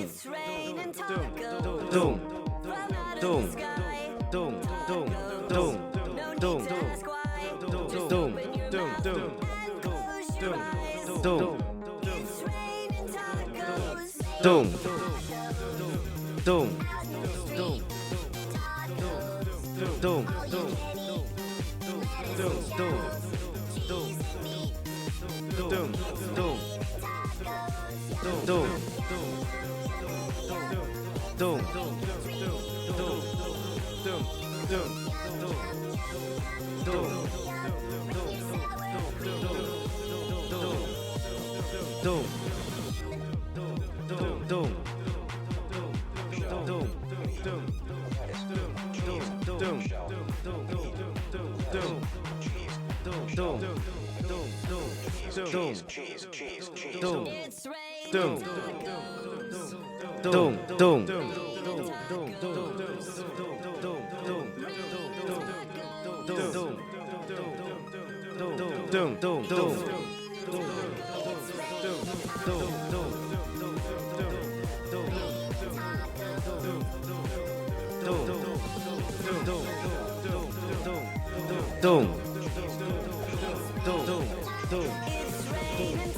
It's raining tacos. Fall out of the sky. Tacos. No need to ask why. Just open your mouth and close your eyes. It's raining tacos. Out in the street. Tacos. All you can eat. Lettuce, cheese, meat. It's raining tacos. It's raining tacos.